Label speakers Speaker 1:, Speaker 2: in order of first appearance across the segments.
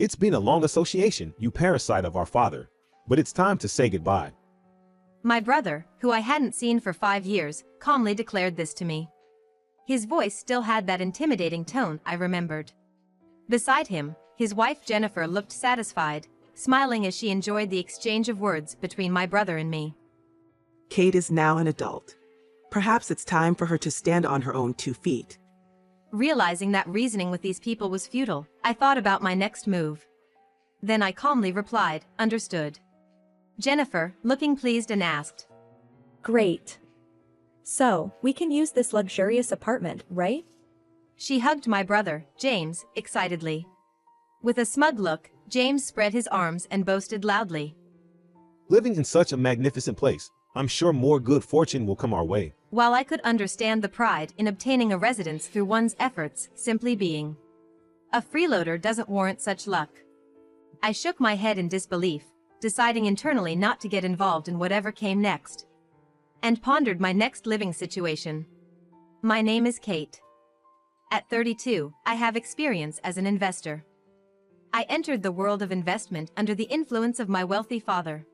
Speaker 1: It's been a long association, you parasite of our father. But it's time to say goodbye.
Speaker 2: My brother, who I hadn't seen for 5 years, calmly declared this to me. His voice still had that intimidating tone I remembered. Beside him, his wife Jennifer looked satisfied, smiling as she enjoyed the exchange of words between my brother and me.
Speaker 3: Kate is now an adult. Perhaps it's time for her to stand on her own 2 feet.
Speaker 2: Realizing that reasoning with these people was futile, I thought about my next move. Then I calmly replied, "Understood." Jennifer, looking pleased, and asked,
Speaker 4: Great. So, we can use this luxurious apartment, right?
Speaker 2: She hugged my brother, James, excitedly. With a smug look, James spread his arms and boasted loudly.
Speaker 1: Living in such a magnificent place, I'm sure more good fortune will come our way.
Speaker 2: While I could understand the pride in obtaining a residence through one's efforts simply being a freeloader doesn't warrant such luck. I shook my head in disbelief, deciding internally not to get involved in whatever came next, and pondered my next living situation. My name is Kate. At 32, I have experience as an investor. I entered the world of investment under the influence of my wealthy father.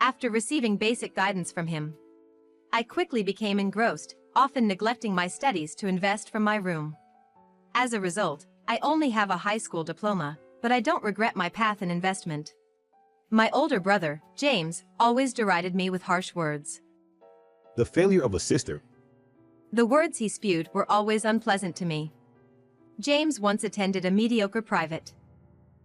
Speaker 2: After receiving basic guidance from him, I quickly became engrossed, often neglecting my studies to invest from my room. As a result, I only have a high school diploma, but I don't regret my path in investment. My older brother, James, always derided me with harsh words.
Speaker 1: The failure of a sister.
Speaker 2: The words he spewed were always unpleasant to me. James once attended a mediocre private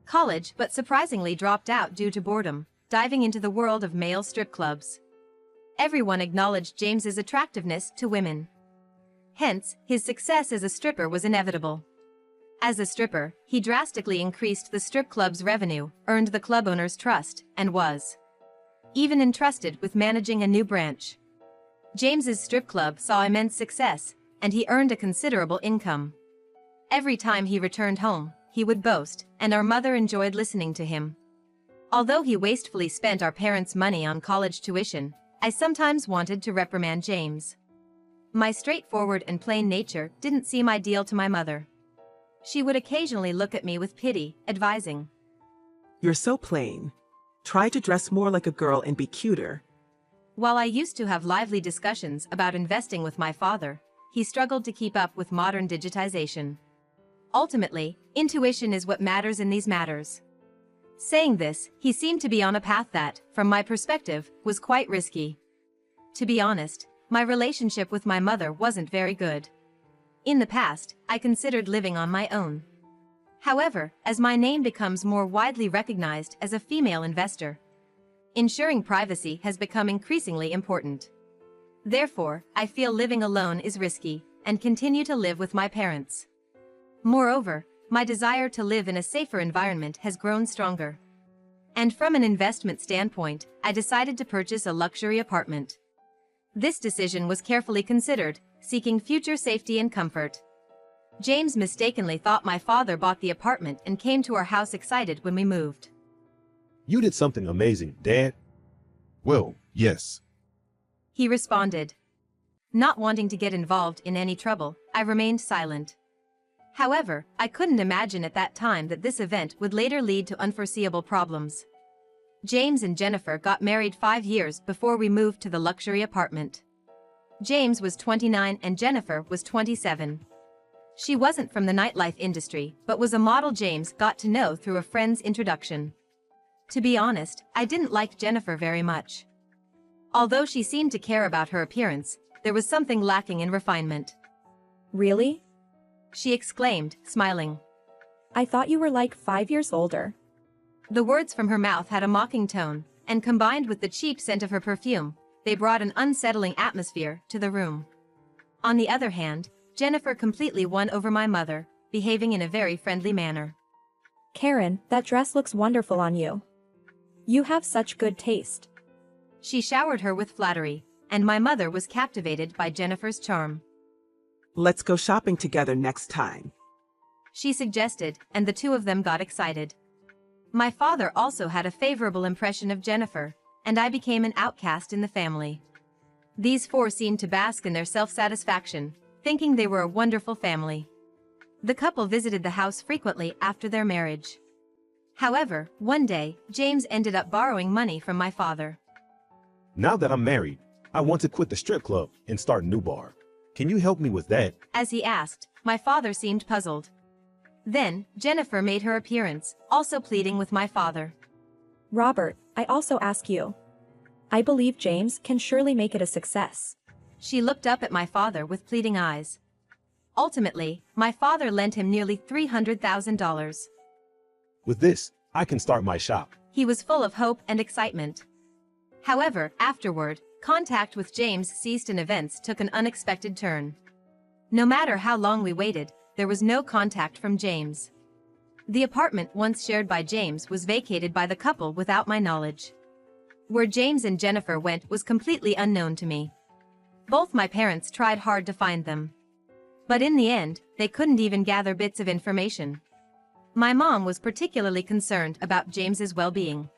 Speaker 2: college but surprisingly dropped out due to boredom, diving into the world of male strip clubs. Everyone acknowledged James's attractiveness to women. Hence, his success as a stripper was inevitable. As a stripper, he drastically increased the strip club's revenue, earned the club owner's trust, and was even entrusted with managing a new branch. James's strip club saw immense success, and he earned a considerable income. Every time he returned home, he would boast, and our mother enjoyed listening to him. Although he wastefully spent our parents' money on college tuition, I sometimes wanted to reprimand James. My straightforward and plain nature didn't seem ideal to my mother. She would occasionally look at me with pity, advising,
Speaker 3: You're so plain. Try to dress more like a girl and be cuter.
Speaker 2: While I used to have lively discussions about investing with my father, he struggled to keep up with modern digitization. Ultimately, intuition is what matters in these matters. Saying this, he seemed to be on a path that, from my perspective, was quite risky. To be honest, my relationship with my mother wasn't very good. In the past, I considered living on my own. However, as my name becomes more widely recognized as a female investor, ensuring privacy has become increasingly important. Therefore, I feel living alone is risky, and continue to live with my parents. Moreover, my desire to live in a safer environment has grown stronger. And from an investment standpoint, I decided to purchase a luxury apartment. This decision was carefully considered, seeking future safety and comfort. James mistakenly thought my father bought the apartment and came to our house excited when we moved.
Speaker 1: You did something amazing, Dad.
Speaker 5: Well, yes.
Speaker 2: He responded. Not wanting to get involved in any trouble, I remained silent. However, I couldn't imagine at that time that this event would later lead to unforeseeable problems. James and Jennifer got married 5 years before we moved to the luxury apartment. James was 29 and Jennifer was 27. She wasn't from the nightlife industry, but was a model James got to know through a friend's introduction. To be honest, I didn't like Jennifer very much. Although she seemed to care about her appearance, there was something lacking in refinement.
Speaker 4: Really?
Speaker 2: She exclaimed, smiling.
Speaker 4: I thought you were like 5 years older.
Speaker 2: The words from her mouth had a mocking tone, and combined with the cheap scent of her perfume, they brought an unsettling atmosphere to the room. On the other hand, Jennifer completely won over my mother, behaving in a very friendly manner.
Speaker 4: Karen, that dress looks wonderful on you. You have such good taste.
Speaker 2: She showered her with flattery, and my mother was captivated by Jennifer's charm.
Speaker 3: Let's go shopping together next time.
Speaker 2: She suggested, and the two of them got excited. My father also had a favorable impression of Jennifer, and I became an outcast in the family. These four seemed to bask in their self-satisfaction, thinking they were a wonderful family. The couple visited the house frequently after their marriage. However, one day, James ended up borrowing money from my father.
Speaker 1: Now that I'm married, I want to quit the strip club and start a new bar. Can you help me with that?
Speaker 2: As he asked, my father seemed puzzled. Then, Jennifer made her appearance, also pleading with my father.
Speaker 4: Robert, I also ask you. I believe James can surely make it a success.
Speaker 2: She looked up at my father with pleading eyes. Ultimately, my father lent him nearly $300,000.
Speaker 1: With this, I can start my shop.
Speaker 2: He was full of hope and excitement. However, afterward, contact with James ceased and events took an unexpected turn. No matter how long we waited, there was no contact from James. The apartment once shared by James was vacated by the couple without my knowledge. Where James and Jennifer went was completely unknown to me. Both my parents tried hard to find them. But in the end, they couldn't even gather bits of information. My mom was particularly concerned about James's well-being.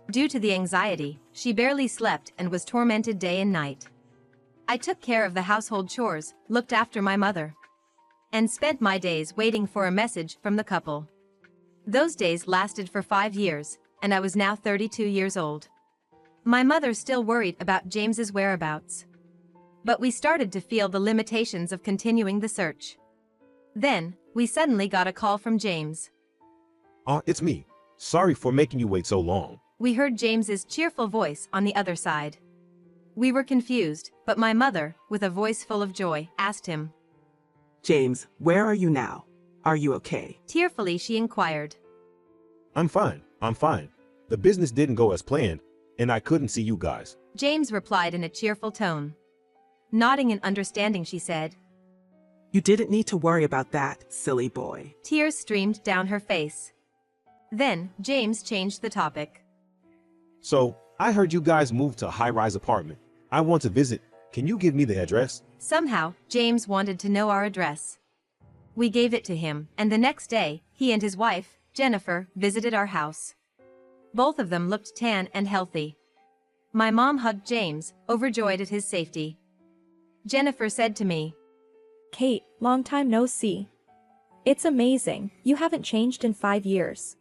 Speaker 2: Due to the anxiety, she barely slept and was tormented day and night. I took care of the household chores, looked after my mother, and spent my days waiting for a message from the couple. Those days lasted for 5 years, and I was now 32 years old. My mother still worried about James's whereabouts. But we started to feel the limitations of continuing the search. Then, we suddenly got a call from James.
Speaker 1: It's me. Sorry for making you wait so long.
Speaker 2: We heard James's cheerful voice on the other side. We were confused, but my mother, with a voice full of joy, asked him.
Speaker 3: James, where are you now? Are you okay?
Speaker 2: Tearfully she inquired.
Speaker 1: I'm fine. The business didn't go as planned, and I couldn't see you guys.
Speaker 2: James replied in a cheerful tone. Nodding in understanding, she said.
Speaker 3: You didn't need to worry about that, silly boy.
Speaker 2: Tears streamed down her face. Then, James changed the topic.
Speaker 1: So, I heard you guys moved to a high-rise apartment. I want to visit. Can you give me the address?
Speaker 2: Somehow, James wanted to know our address. We gave it to him, and the next day, he and his wife, Jennifer, visited our house. Both of them looked tan and healthy. My mom hugged James, overjoyed at his safety. Jennifer said to me,
Speaker 4: Kate, long time no see. It's amazing, you haven't changed in 5 years.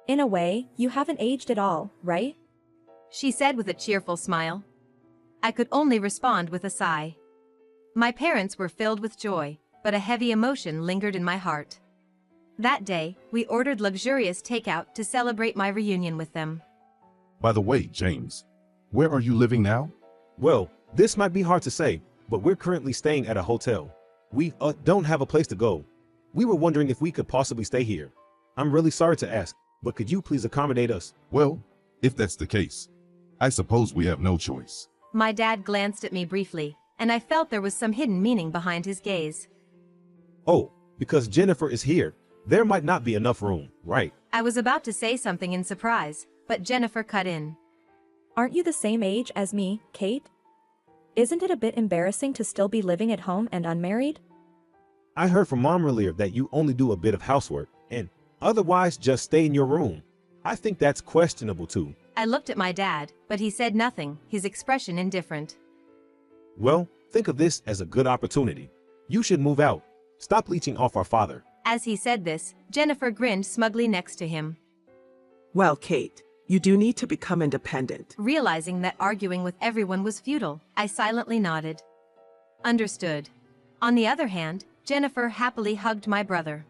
Speaker 4: In a way, you haven't aged at all, right?
Speaker 2: She said with a cheerful smile. I could only respond with a sigh. My parents were filled with joy, but a heavy emotion lingered in my heart. That day, we ordered luxurious takeout to celebrate my reunion with them.
Speaker 5: By the way, James, where are you living now?
Speaker 1: Well, this might be hard to say, but we're currently staying at a hotel. We don't have a place to go. We were wondering if we could possibly stay here. I'm really sorry to ask, but could you please accommodate us?
Speaker 5: Well, if that's the case, I suppose we have no choice.
Speaker 2: My dad glanced at me briefly, and I felt there was some hidden meaning behind his gaze.
Speaker 1: Oh, because Jennifer is here, there might not be enough room, right?
Speaker 2: I was about to say something in surprise, but Jennifer cut in.
Speaker 4: Aren't you the same age as me, Kate? Isn't it a bit embarrassing to still be living at home and unmarried?
Speaker 1: I heard from Mom earlier that you only do a bit of housework, and otherwise just stay in your room. I think that's questionable too.
Speaker 2: I looked at my dad, but he said nothing, his expression indifferent.
Speaker 1: Well, think of this as a good opportunity. You should move out. Stop leeching off our father.
Speaker 2: As he said this, Jennifer grinned smugly next to him.
Speaker 3: Well, Kate, you do need to become independent.
Speaker 2: Realizing that arguing with everyone was futile, I silently nodded. Understood. On the other hand, Jennifer happily hugged my brother.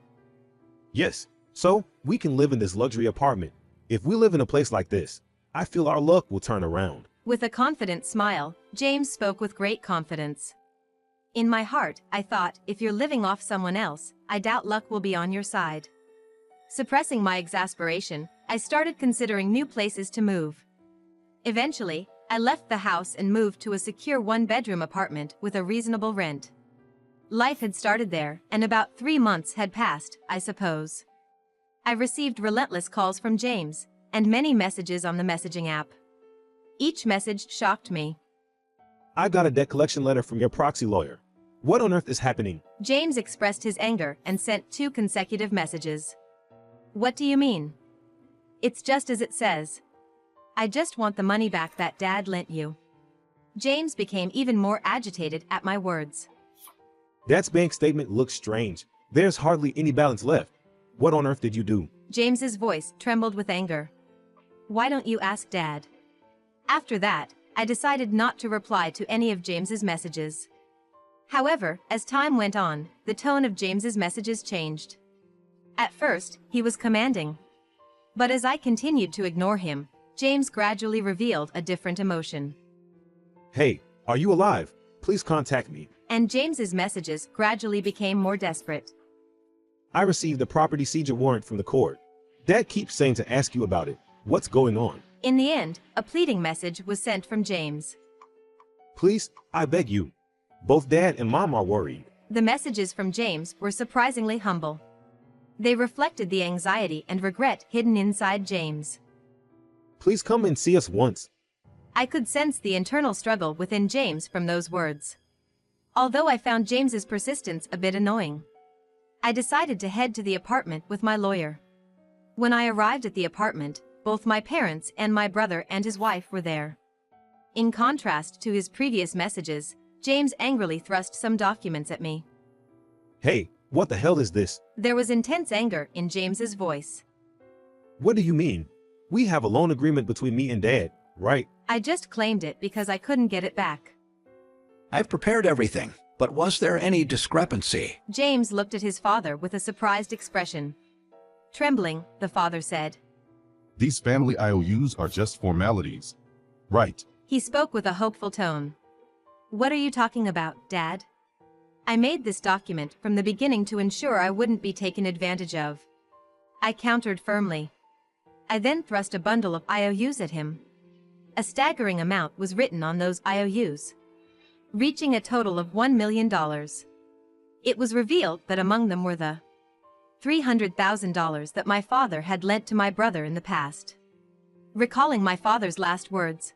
Speaker 1: Yes, so we can live in this luxury apartment. If we live in a place like this, I feel our luck will turn around.
Speaker 2: With a confident smile, James spoke with great confidence. In my heart, I thought, if you're living off someone else, I doubt luck will be on your side. Suppressing my exasperation, I started considering new places to move. Eventually, I left the house and moved to a secure one-bedroom apartment with a reasonable rent. Life had started there, and about 3 months had passed, I suppose. I received relentless calls from James, and many messages on the messaging app. Each message shocked me.
Speaker 1: I got a debt collection letter from your proxy lawyer. What on earth is happening?
Speaker 2: James expressed his anger and sent 2 consecutive messages. What do you mean? It's just as it says. I just want the money back that Dad lent you. James became even more agitated at my words.
Speaker 1: Dad's bank statement looks strange. There's hardly any balance left. What on earth did you do?
Speaker 2: James's voice trembled with anger. Why don't you ask Dad? After that, I decided not to reply to any of James's messages. However, as time went on, the tone of James's messages changed. At first, he was commanding. But as I continued to ignore him, James gradually revealed a different emotion.
Speaker 1: Hey, are you alive? Please contact me.
Speaker 2: And James's messages gradually became more desperate.
Speaker 1: I received a property seizure warrant from the court. Dad keeps saying to ask you about it. What's going on?
Speaker 2: In the end, a pleading message was sent from James.
Speaker 1: Please, I beg you. Both Dad and Mom are worried.
Speaker 2: The messages from James were surprisingly humble. They reflected the anxiety and regret hidden inside James.
Speaker 1: Please come and see us once.
Speaker 2: I could sense the internal struggle within James from those words. Although I found James's persistence a bit annoying, I decided to head to the apartment with my lawyer. When I arrived at the apartment, both my parents and my brother and his wife were there. In contrast to his previous messages, James angrily thrust some documents at me.
Speaker 1: Hey, what the hell is this?
Speaker 2: There was intense anger in James's voice.
Speaker 1: What do you mean? We have a loan agreement between me and Dad, right?
Speaker 2: I just claimed it because I couldn't get it back.
Speaker 6: I've prepared everything, but was there any discrepancy?
Speaker 2: James looked at his father with a surprised expression. Trembling, the father said.
Speaker 5: These family IOUs are just formalities. Right.
Speaker 2: He spoke with a hopeful tone. What are you talking about, Dad? I made this document from the beginning to ensure I wouldn't be taken advantage of. I countered firmly. I then thrust a bundle of IOUs at him. A staggering amount was written on those IOUs, reaching a total of $1 million. It was revealed that among them were the $300,000 that my father had lent to my brother in the past. Recalling my father's last words,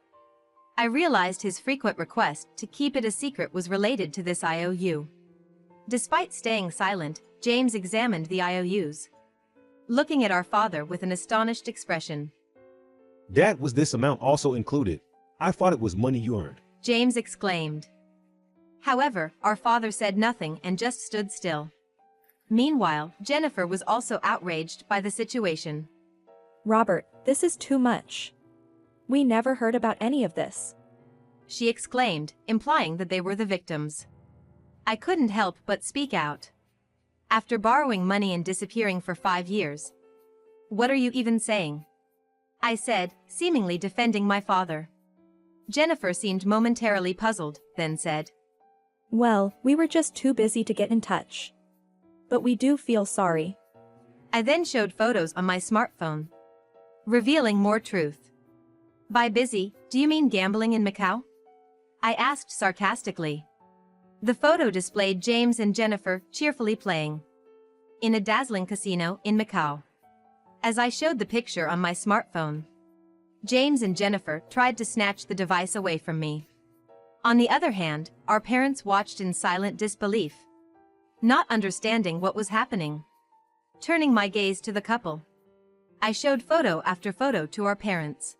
Speaker 2: I realized his frequent request to keep it a secret was related to this IOU. Despite staying silent, James examined the IOUs, looking at our father with an astonished expression.
Speaker 1: Dad, was this amount also included? I thought it was money you earned.
Speaker 2: James exclaimed. However, our father said nothing and just stood still. Meanwhile, Jennifer was also outraged by the situation.
Speaker 4: Robert, this is too much. We never heard about any of this.
Speaker 2: She exclaimed, implying that they were the victims. I couldn't help but speak out. After borrowing money and disappearing for 5 years. What are you even saying? I said, seemingly defending my father. Jennifer seemed momentarily puzzled, then said,
Speaker 4: Well, we were just too busy to get in touch. But we do feel sorry.
Speaker 2: I then showed photos on my smartphone, revealing more truth. By busy, do you mean gambling in Macau? I asked sarcastically. The photo displayed James and Jennifer cheerfully playing in a dazzling casino in Macau. As I showed the picture on my smartphone, James and Jennifer tried to snatch the device away from me. On the other hand, our parents watched in silent disbelief, not understanding what was happening. Turning my gaze to the couple, I showed photo after photo to our parents.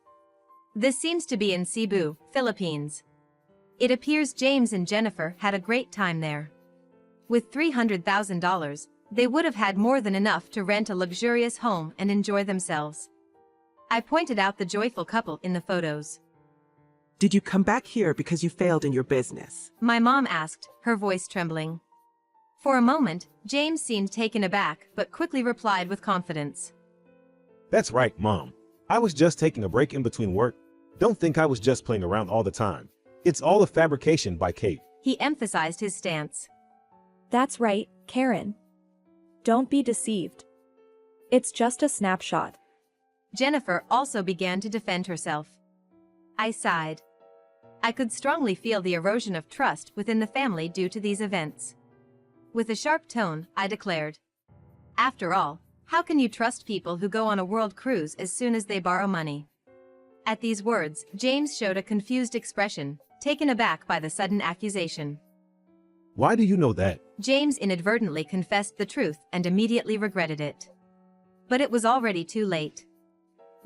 Speaker 2: This seems to be in Cebu, Philippines. It appears James and Jennifer had a great time there. With $300,000, they would have had more than enough to rent a luxurious home and enjoy themselves. I pointed out the joyful couple in the photos.
Speaker 3: Did you come back here because you failed in your business?
Speaker 2: My mom asked, her voice trembling. For a moment, James seemed taken aback but quickly replied with confidence.
Speaker 1: That's right, Mom. I was just taking a break in between work. Don't think I was just playing around all the time. It's all a fabrication by Kate.
Speaker 2: He emphasized his stance.
Speaker 4: That's right, Karen. Don't be deceived. It's just a snapshot.
Speaker 2: Jennifer also began to defend herself. I sighed. I could strongly feel the erosion of trust within the family due to these events. With a sharp tone, I declared, After all, how can you trust people who go on a world cruise as soon as they borrow money? At these words, James showed a confused expression, taken aback by the sudden accusation.
Speaker 1: Why do you know that?
Speaker 2: James inadvertently confessed the truth and immediately regretted it. But it was already too late.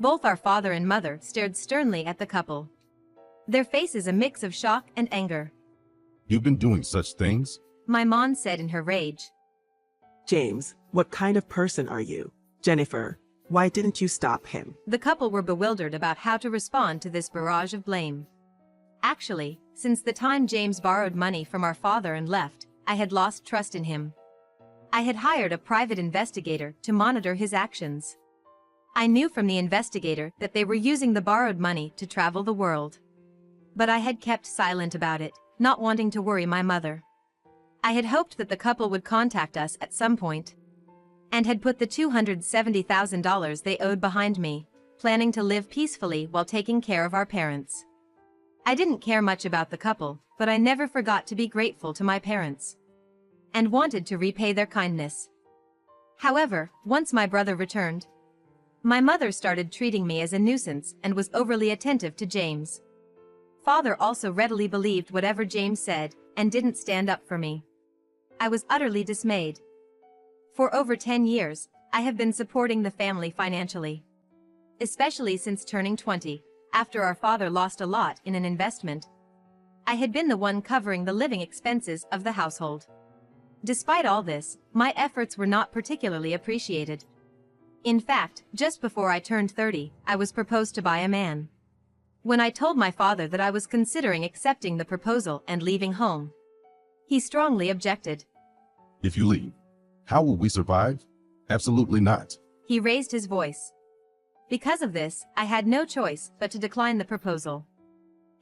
Speaker 2: Both our father and mother stared sternly at the couple, their faces a mix of shock and anger.
Speaker 5: You've been doing such things?
Speaker 2: My mom said in her rage.
Speaker 3: James, what kind of person are you? Jennifer, Why didn't you stop him?
Speaker 2: The couple were bewildered about how to respond to this barrage of blame. Actually, since the time James borrowed money from our father and left, I had lost trust in him. I had hired a private investigator to monitor his actions. I knew from the investigator that they were using the borrowed money to travel the world. But I had kept silent about it, not wanting to worry my mother. I had hoped that the couple would contact us at some point, and had put the $270,000 they owed behind me, planning to live peacefully while taking care of our parents. I didn't care much about the couple, but I never forgot to be grateful to my parents, and wanted to repay their kindness. However, once my brother returned, my mother started treating me as a nuisance and was overly attentive to James. Father also readily believed whatever James said, and didn't stand up for me. I was utterly dismayed. For over 10 years, I have been supporting the family financially. Especially since turning 20, after our father lost a lot in an investment. I had been the one covering the living expenses of the household. Despite all this, my efforts were not particularly appreciated. In fact, just before I turned 30, I was proposed to by a man. When I told my father that I was considering accepting the proposal and leaving home, he strongly objected.
Speaker 5: If you leave, how will we survive? Absolutely not.
Speaker 2: He raised his voice. Because of this, I had no choice but to decline the proposal,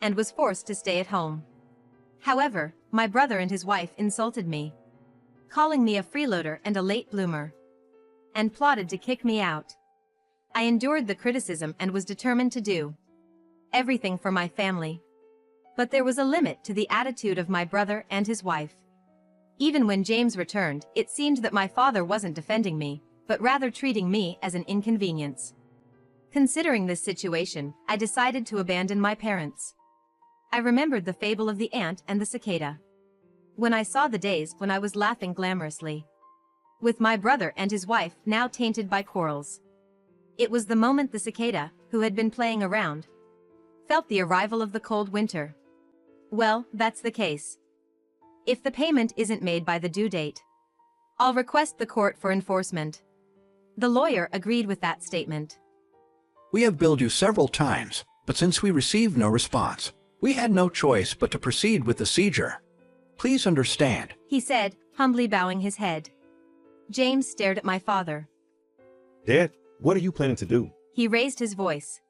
Speaker 2: and was forced to stay at home. However, my brother and his wife insulted me, calling me a freeloader and a late bloomer, and plotted to kick me out. I endured the criticism and was determined to do everything for my family. But there was a limit to the attitude of my brother and his wife. Even when James returned, it seemed that my father wasn't defending me, but rather treating me as an inconvenience. Considering this situation, I decided to abandon my parents. I remembered the fable of the ant and the cicada, when I saw the days when I was laughing glamorously with my brother and his wife, now tainted by quarrels. It was the moment the cicada, who had been playing around, felt the arrival of the cold winter. Well, that's the case. If the payment isn't made by the due date, I'll request the court for enforcement. The lawyer agreed with that statement.
Speaker 6: We have billed you several times, but since we received no response, we had no choice but to proceed with the seizure. Please understand,
Speaker 2: He said, humbly bowing his head. James stared at my father.
Speaker 1: Dad, what are you planning to do?
Speaker 2: He raised his voice.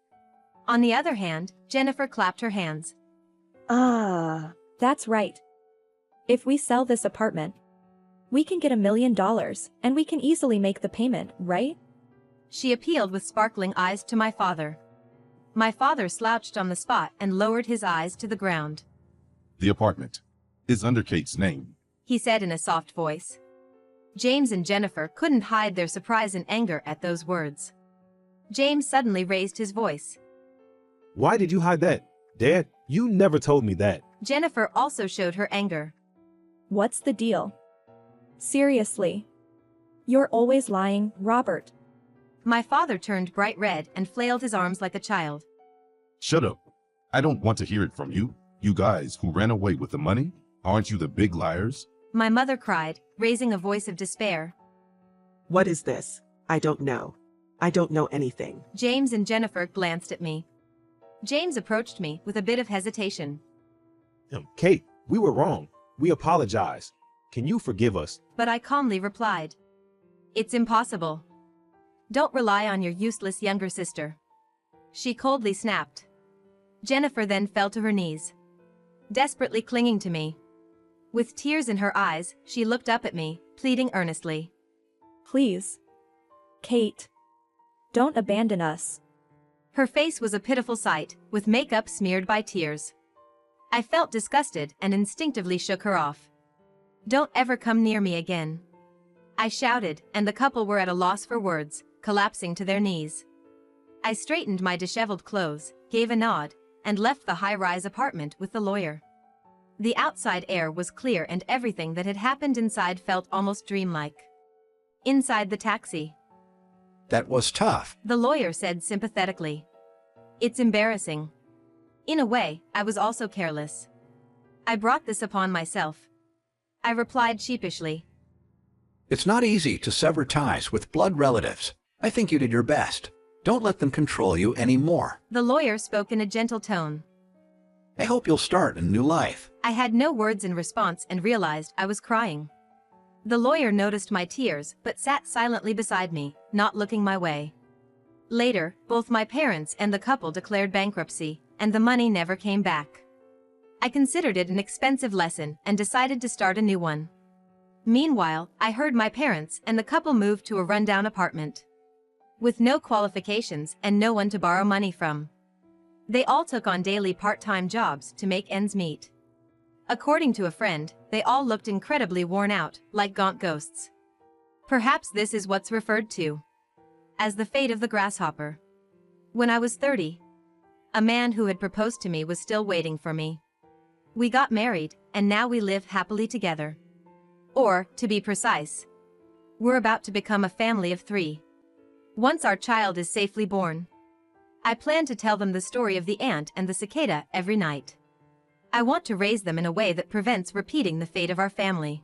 Speaker 2: On the other hand, Jennifer clapped her hands.
Speaker 4: That's right. If we sell this apartment, we can get $1 million, and we can easily make the payment, right?
Speaker 2: She appealed with sparkling eyes to my father. My father slouched on the spot and lowered his eyes to the ground.
Speaker 5: The apartment is under Kate's name.
Speaker 2: He said in a soft voice. James and Jennifer couldn't hide their surprise and anger at those words. James suddenly raised his voice.
Speaker 1: Why did you hide that? Dad, you never told me that.
Speaker 2: Jennifer also showed her anger.
Speaker 4: What's the deal? Seriously. You're always lying, Robert.
Speaker 2: My father turned bright red and flailed his arms like a child.
Speaker 5: Shut up. I don't want to hear it from you. You guys who ran away with the money, aren't you the big liars?
Speaker 2: My mother cried, raising a voice of despair.
Speaker 3: What is this? I don't know. I don't know anything.
Speaker 2: James and Jennifer glanced at me. James approached me with a bit of hesitation.
Speaker 1: Kate, we were wrong. We apologize. Can you forgive us?
Speaker 2: But I calmly replied. It's impossible. Don't rely on your useless younger sister. She coldly snapped. Jennifer then fell to her knees, desperately clinging to me. With tears in her eyes, she looked up at me, pleading earnestly.
Speaker 4: Please. Kate. Don't abandon us.
Speaker 2: Her face was a pitiful sight, with makeup smeared by tears. I felt disgusted and instinctively shook her off. Don't ever come near me again, I shouted, and the couple were at a loss for words, collapsing to their knees. I straightened my disheveled clothes, gave a nod, and left the high-rise apartment with the lawyer. The outside air was clear and everything that had happened inside felt almost dreamlike. Inside the taxi,
Speaker 6: that was tough.
Speaker 2: the lawyer said sympathetically. It's embarrassing. In a way, I was also careless. I brought this upon myself, I replied sheepishly.
Speaker 6: It's not easy to sever ties with blood relatives. I think you did your best. Don't let them control you anymore.
Speaker 2: The lawyer spoke in a gentle tone.
Speaker 6: I hope you'll start a new life.
Speaker 2: I had no words in response and realized I was crying. The lawyer noticed my tears but sat silently beside me, not looking my way. Later, both my parents and the couple declared bankruptcy, and the money never came back. I considered it an expensive lesson and decided to start a new one. Meanwhile, I heard my parents and the couple moved to a rundown apartment. With no qualifications and no one to borrow money from. They all took on daily part-time jobs to make ends meet. According to a friend, they all looked incredibly worn out, like gaunt ghosts. Perhaps this is what's referred to as the fate of the grasshopper. When I was 30, a man who had proposed to me was still waiting for me. We got married, and now we live happily together. Or, to be precise, we're about to become a family of 3. Once our child is safely born, I plan to tell them the story of the ant and the cicada every night. I want to raise them in a way that prevents repeating the fate of our family.